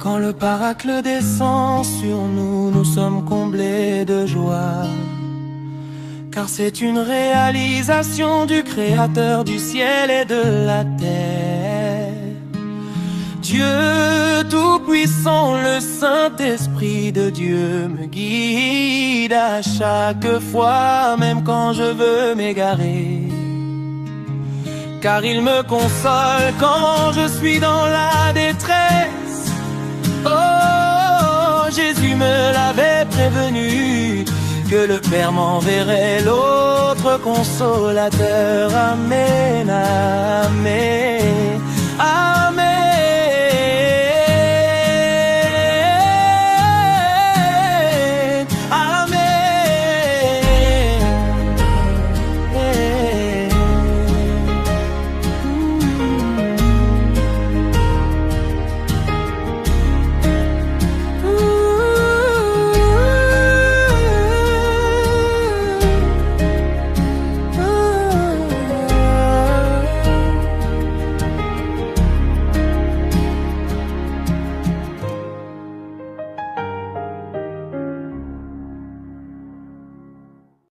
Quand le paracle descend sur nous, nous sommes comblés de joie. Car c'est une réalisation du Créateur du ciel et de la terre. Dieu Tout-Puissant, le Saint-Esprit de Dieu me guide à chaque fois, même quand je veux m'égarer. Car il me console quand je suis dans la détresse. Oh, Jésus me l'avait prévenu, que le Père m'enverrait l'autre consolateur. Amen, amen.